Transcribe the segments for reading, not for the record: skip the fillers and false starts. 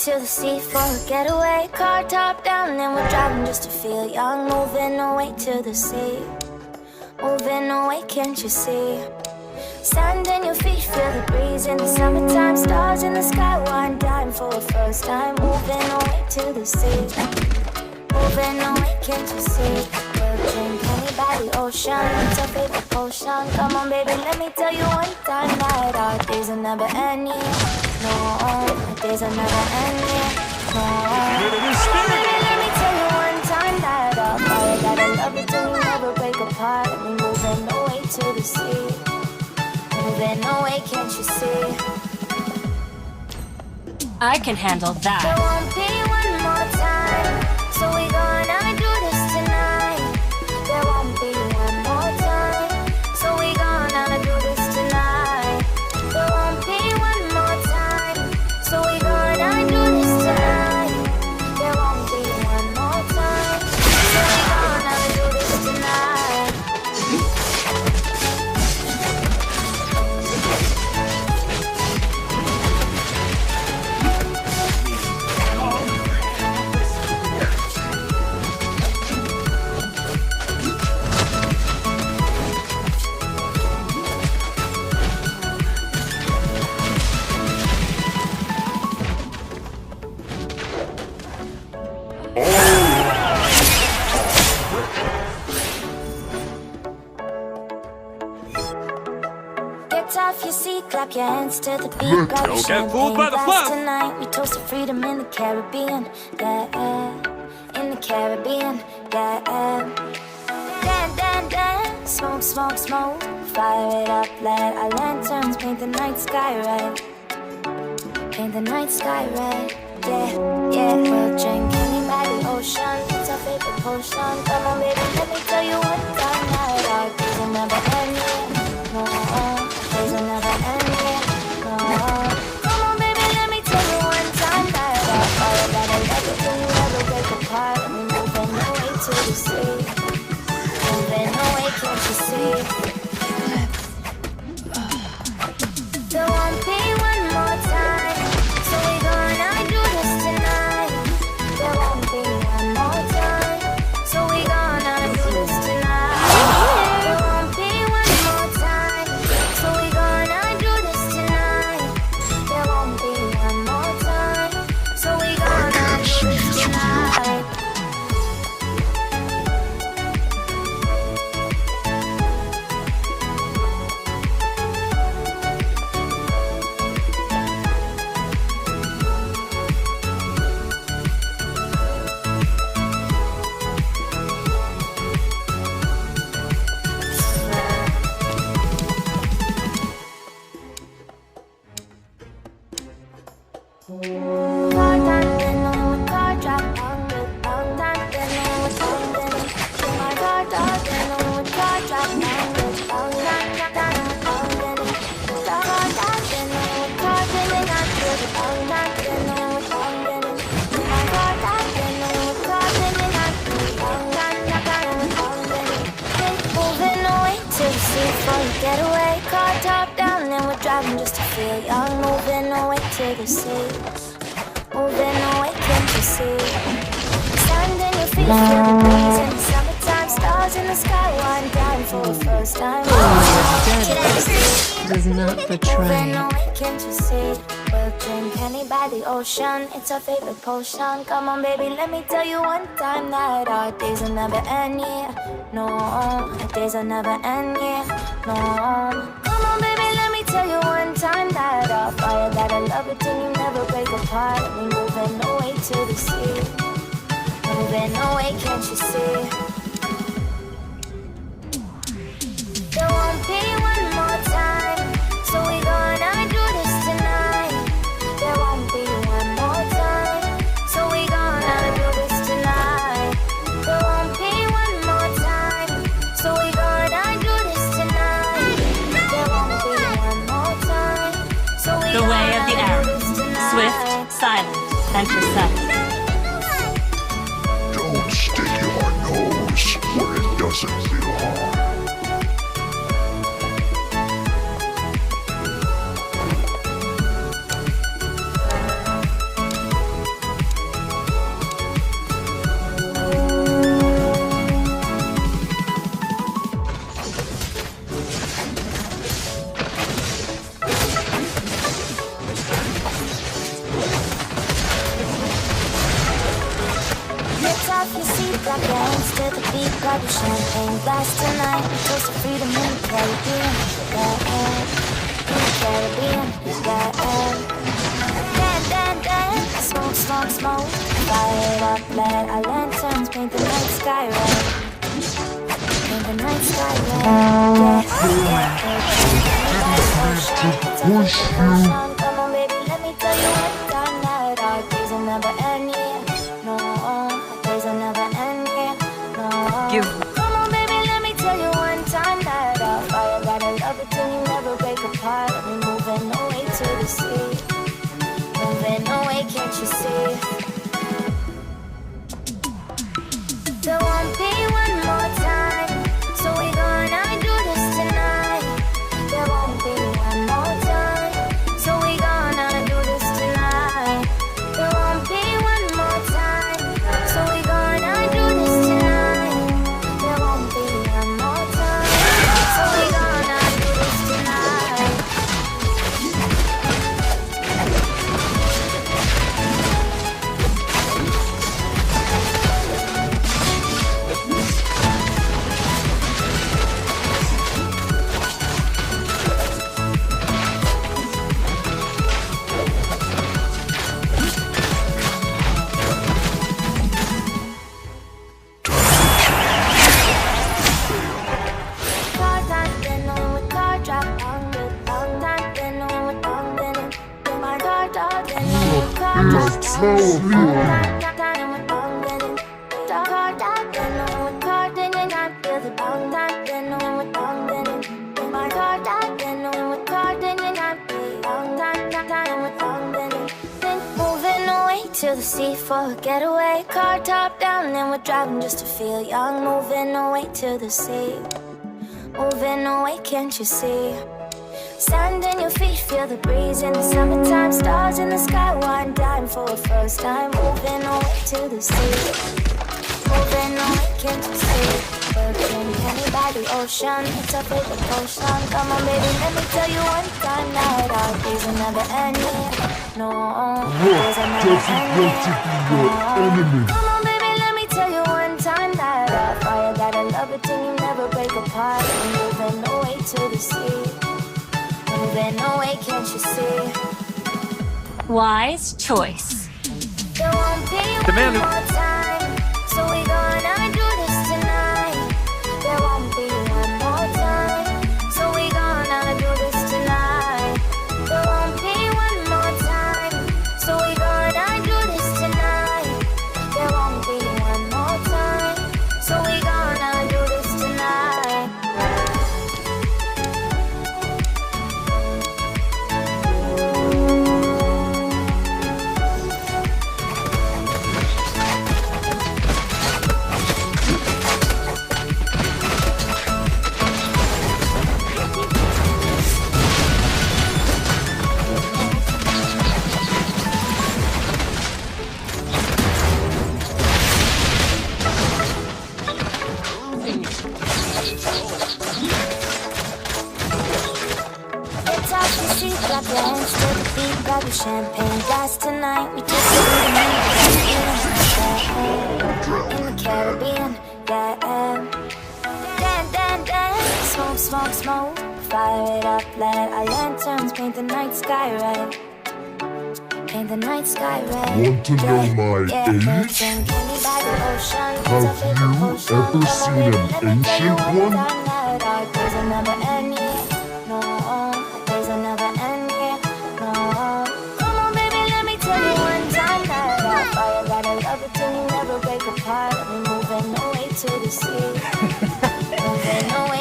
to the sea for a getaway. Car top down and we're driving just to feel young. Moving away to the sea, moving away, can't you see? Sand in your feet, feel the breeze in the summertime. Stars in the sky, one dime for a first time. Moving away to the sea, moving away, can't you see? We'll drink honey by the ocean, it's our favorite potion. Come on baby, let me tell you one time that our days are never ending. No, our days are never ending. No, come on baby, let me tell you one time that our fire, that I love you till we never break apart. And we moving away to the sea, moving away, can't you see? I can handle that. There won't be one more time, so we gonna do this tonight. There won't be one more time, so we gonna do this tonight. There won't be one more time, so we gonna do this tonight. There won't be one more time, so we gonna do this tonight. Get off your seat, clap your hands to the beat. Grab your champagne glass tonight. We toast to freedom in the Caribbean, yeah, in the Caribbean, yeah. Dan, dan, dan, smoke, smoke, smoke. Fire it up, let our lanterns paint the night sky red. Paint the night sky red, yeah, yeah. We'll drink honey by the ocean, it's our favorite potion. Come on baby, let me tell you one time that our days will never end, yeah. No, days will never end, yeah. No, come on baby, let me tell you one time that our fire, that I love you till you never break apart. And we moving away to the sea, moving away, can't you see? There won't be one more time, so we gonna do this tonight. There won't be one more time, so we gonna do this tonight. There won't be one more time, so we gonna do this tonight. There won't be one more time, so we gonna do this tonight. Getaway, car top down and we're driving just to feel young. Moving away to the sea, moving away, can't you see? Sand in your feet, feel the breeze in the summertime. Stars in the sky, one dime for the first time. Does not betray. Moving away, can't you see? We'll drink honey by the ocean, it's our favorite potion. Come on baby, let me tell you one time that our days will never end, yeah. No, our days will never end, yeah. No, come on baby, let me tell you one time that our fire, that I love you till you never break apart. We moving away to the sea, moving away, can't you see? There won't be one more time, so we gonna do this tonight. There won't be one more time, so we gonna do this tonight. There won't be one more time, so we gonna do this tonight. There won't be one more time, so we The way of the gonna arrow, do this tonight. swift, silent, and precise. Don't stick your nose where it doesn't belong. clap your hands to the beat, grab your champagne glass tonight. We toast to freedom in the Caribbean, in the Caribbean, dance, smoke, smoke, smoke. Fire it up, let our lanterns paint the night sky red. Paint the night sky red. Come on, baby, let me tell you what time that our days will never end, yeah. No, our days will never end, yeah. No. Come on, baby, let me tell you one time that our fire gotta love it till you never break apart. We're moving away to the sea. Moving away, can't you see? There won't be one more time, so we gonna do this tonight. There won't be one more time, so we gonna do this tonight. There won't be one more time, so we gonna do this tonight. There won't be one more time, so we gonna do this tonight. To the sea for a getaway, car top down and we're driving just to feel young. Moving away to the sea, moving away, can't you see? Sand in your feet, feel the breeze in the summertime. Stars in the sky, one dime for a first time. Moving away to the sea, moving away, can't you see? Virgin honey by the ocean, it's a favorite potion. Come on, baby, let me tell you one time that our days will never end. No, days will never end. Come on, baby, let me tell you one time that our fire gotta love it till you never break apart. We're moving away to the sea, moving away, can't you see? Wise choice. There won't be one more time, so we gonna do this tonight. There won't be one more time, so we gonna do this tonight. There won't be one more time, so we gonna do this tonight. There won't be one more time, so we gonna do this tonight. Clap your hands to the beat, grab your champagne glass tonight. We just in the Caribbean, dance, smoke, smoke, smoke. Fire it up, let our lanterns paint the night sky red. Paint the night sky red. Want to know my age? Have you ever seen an ancient one?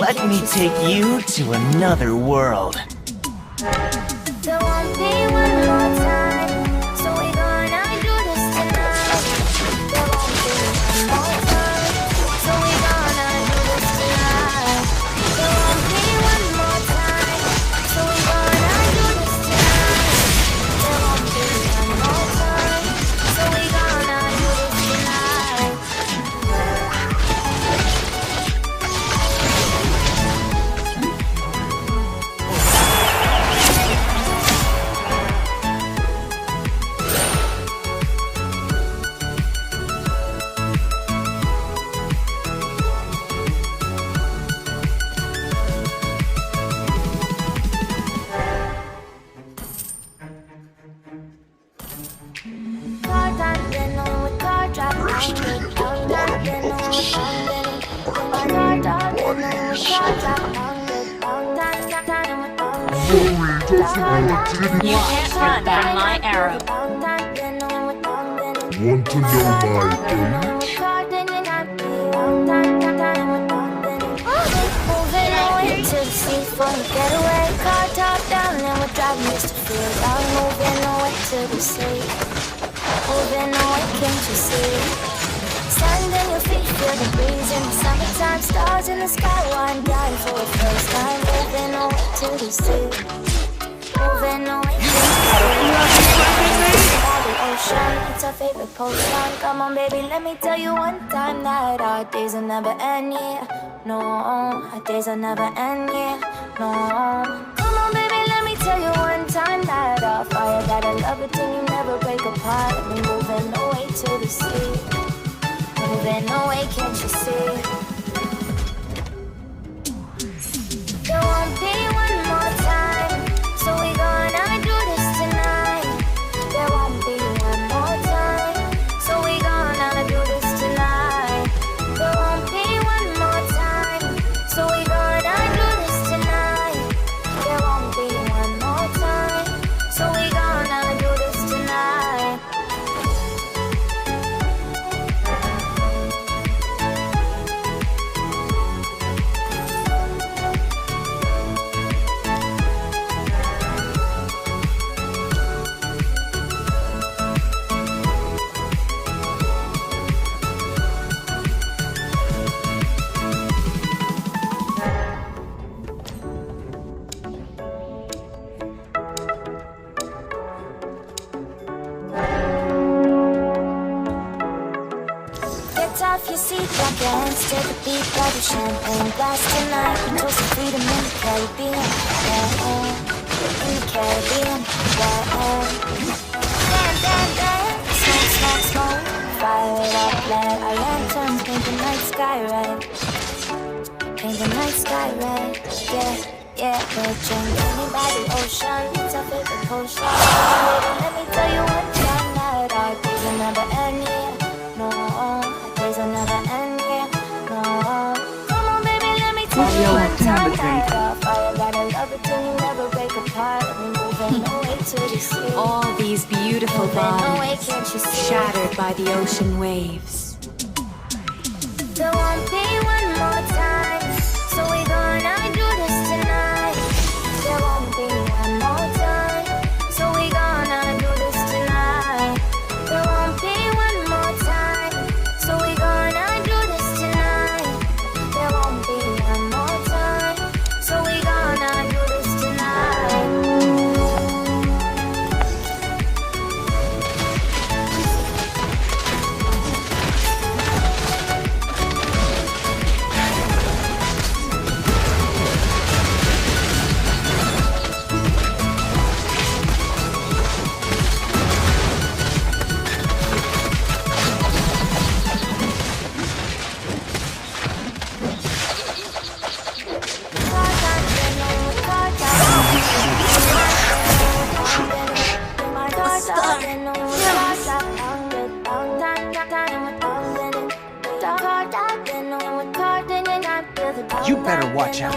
Let me take you to another world. There won't be one more time, so we gonna do this tonight. There won't be one more time, so we gonna do this tonight. There won't be one more time, so we gonna do this tonight. There won't be one more time, so we gonna do this tonight. resting at the bottom of the sea are dead bodies. You can't run from my arrow. Want to know my age? Moving away to the sea for a getaway. Car top down and we're driving just to feel young. Moving away to the sea. Moving away, can't you see? Standing your feet, feel the breeze in the summertime. Stars in the sky, wind down for the first time. Moving away to the sea. Moving away to the sea. By the ocean, it's our favorite potion. Come on, baby, let me tell you one time that our days will never end, yeah. No, our days will never end, yeah. No. Come on, baby, let me tell you one time that our fire got a love it till you never break apart. We're moving away to the sea. Moving away, can't you see? There won't be one more time, so we gonna do this tonight. There won't be one more time, so we gonna do this tonight. There won't be one more time, so we gonna do this tonight. There won't be one more time, so we gonna do this tonight. Get off your seat, clap your hands to the beat, grab a champagne glass tonight. We toast to freedom in the Caribbean, yeah, in the Caribbean, yeah. Dance, smoke, fire it up, let our lanterns paint the night sky red. Paint the night sky red, yeah. We'll drink honey by the ocean, it's our favorite potion. Baby, let me tell you one time that our days will never end, yeah. No, our days will never end, yeah. No. Come on, baby, let me tell you one time that our fire got a love it till you never break apart. We're moving away to the sea. All these beautiful Moving away, bonds can't you see? shattered by the ocean waves. There won't be one more time, so we gonna do this tonight. There won't be one more time, so we gonna do this tonight. There won't be one more time, so we gonna do this tonight. There won't be one more time, so we gonna do this tonight. You better watch out.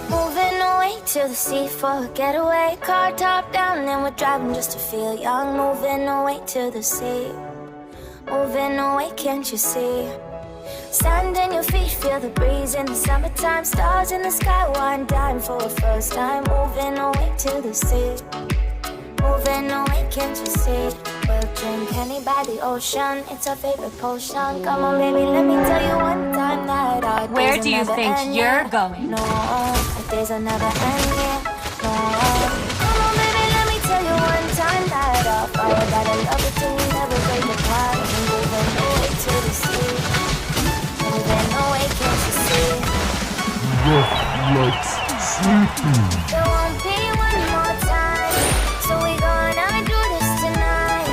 Moving away to the sea for a getaway. Car top down and we're driving just to feel young. Moving away to the sea. Moving away, can't you see? Stand on your feet, feel the breeze in the summertime. Stars in the sky, one dime for a first time. Moving away to the sea. Moving away, can't you see? We'll drink honey by the ocean, it's our favorite potion. Come on, baby, let me tell you one time that our days Where will do you never think end, you're yeah. going? No, our days will never end, yeah. No. Come on, baby, let me tell you one time that our fire got a love it till we never break apart. And moving away to the sea. Moving away, can't you see? Let's sleeping. There won't be one more time, so we gonna do this tonight.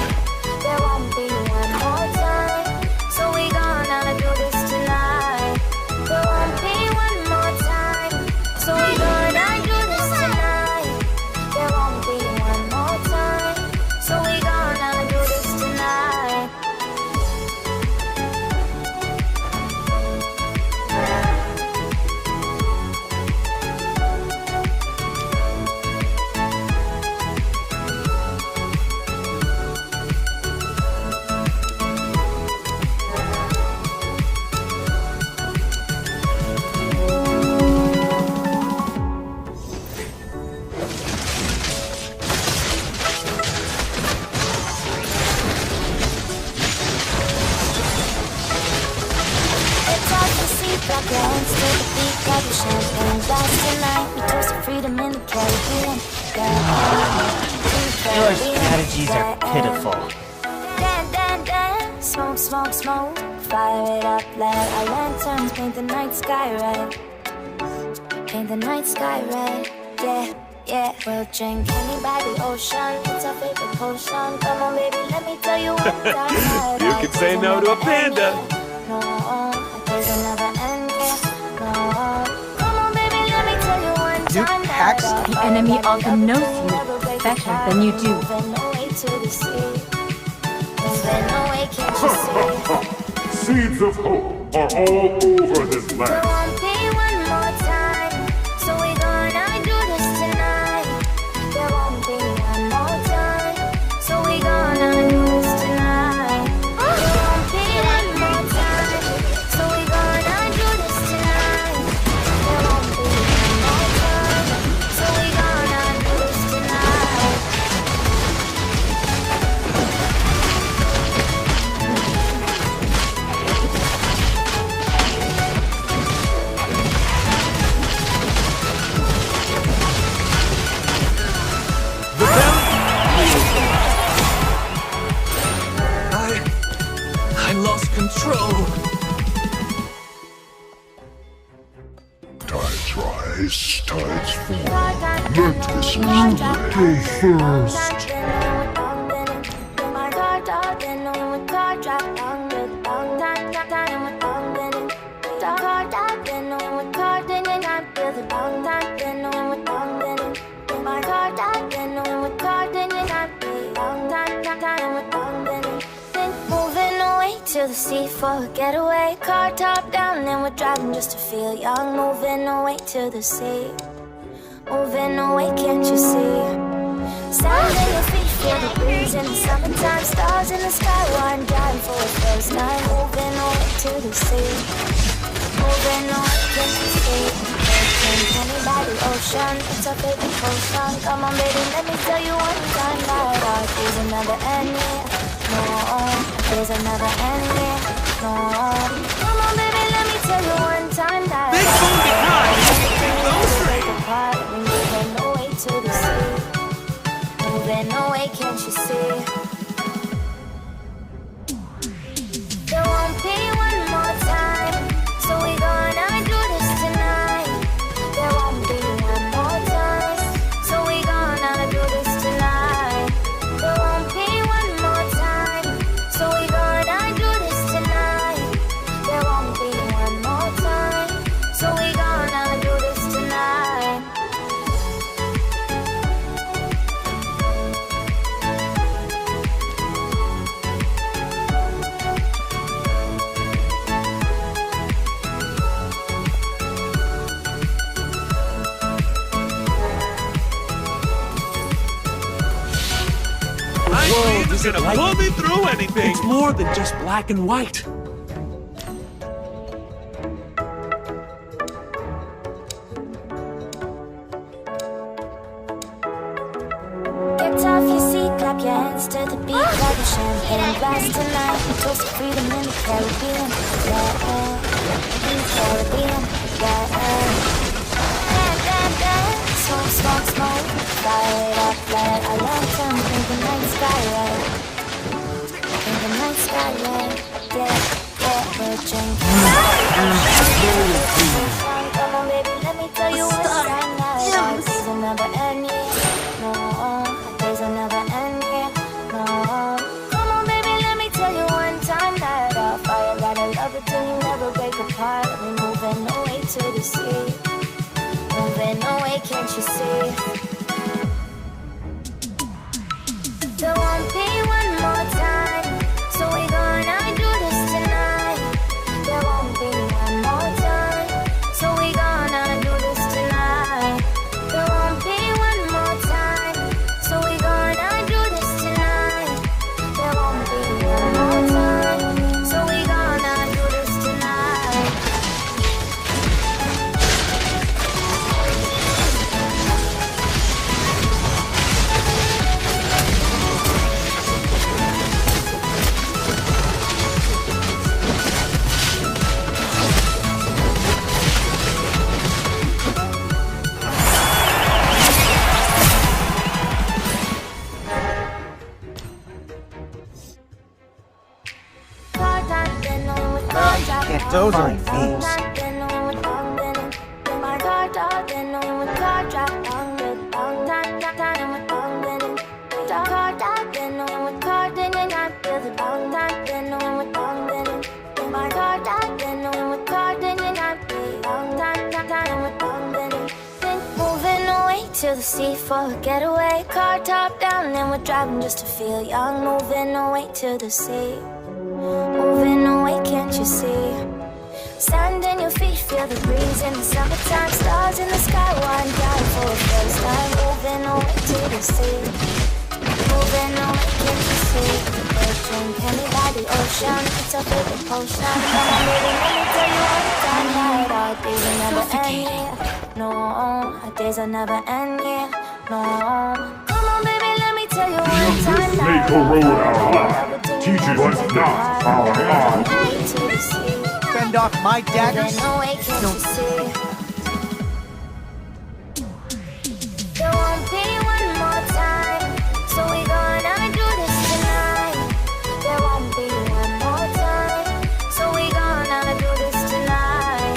There won't be one more time, so we gonna do this tonight. There won't be one more time, so we gonna do this tonight. There won't Your strategies are pitiful. Dan, dan, dan, smoke, smoke, smoke. Fire it up, let our lanterns paint the night sky red. Paint the night sky red, yeah, yeah. We'll drink honey by the ocean, it's our favorite potion. Come on, baby, let me tell you one time. You can say no to a panda. No, there's another end, yeah. No, come on, baby, let me tell you one time. The enemy often knows you better than you do. Moving away to the sea. Moving away, can't you see? Seeds of hope are all over this There land. won't be one more time, so we gonna do this tonight. There won't be one more time, so we gonna do this tonight. There won't be one more time, so we gonna do this tonight. There won't be one more time, so we gonna do this tonight. I lost control. Tides rise, tides fall. Let this land go first. Moving away to the sea for a getaway. Car top down and we're driving just to feel young. Moving away to the sea. Moving away, can't you see? Sound in your feet, feel the breeze in the summertime. Stars in the sky, one driving for the first time. Moving away to the sea. Moving away, can't you see? Honey by the ocean, it's our favorite potion. Come on, baby, let me tell you one time. There's another end, yeah. No, there's another end, yeah. No, come on, baby, let me tell you one time. Big phone behind. Moving away to the sea. Moving away, can't you see? There won't be one more time, so we gonna do this tonight. There won't be one more time, so we gonna do this tonight. There won't be one more time, so we gonna do this tonight. There won't be one more time, so we gonna do this tonight. I ain't gonna pull me through anything. It's more than just black and white. Get off your seat, clap your hands to the beat, like a champagne glass tonight. We toast to freedom in the Caribbean, yeah, in the Caribbean, yeah. Dan, dan, dan, smoke, smoke, smoke. Fire it up, let our lanterns paint the night sky red. Paint the night sky red, yeah, yeah. We'll drink. Come on, baby, let me tell you what's right now. There's another end, yeah. No, there's another end, yeah. No, come on, baby, let me tell you one time that our fire got a love it till you never break apart. We're moving away to the sea. Moving away, can't you see? There won't be one more time, so we gonna do this tonight. There won't be one more time, so we gonna do this tonight. There won't be one more time, so we gonna do this tonight. There won't be one more time, so we gonna do this tonight. those are thieves. To the sea for a getaway. Car top down and we're driving just to feel young. Moving away to the sea. Moving away, can't you see? Sand in your feet, feel the breeze in the summertime. Stars in the sky, one drive for the first time. Moving away to the sea. Moving away, can't you see? Bird drink candy by the ocean. It's a favorite potion. Come on, baby, let me tell you all the time that our days will never end. Yeah. No, our days will never end. Yeah. No. Come on, baby, let me tell you all the time that Make a road out of life. Teaches us not our art. Fend off my daggers? No way, can't you see? There won't be one more time, so we gonna do this tonight. There won't be one more time, so we gonna do this tonight.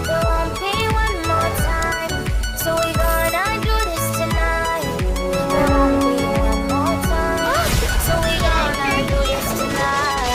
There won't be one more time, so we gonna do this tonight. There won't be one more time, so we gonna do this tonight.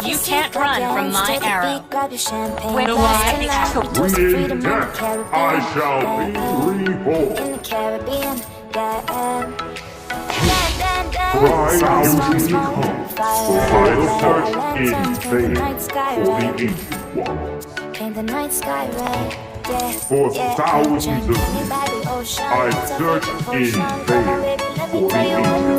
You can't run from my arrow. When In death, I shall be reborn. In the Caribbean, yeah. Cry out to come, for I will search in vain for the ancient ones. Paint the night sky red, yeah. For yeah. thousands of years, I've searched in vain for the ancient ones.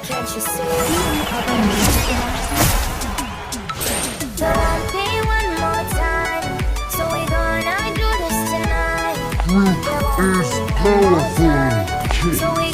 Can't you see? There won't be one more time, so we gonna do this tonight. Truth is powerful, kid. So we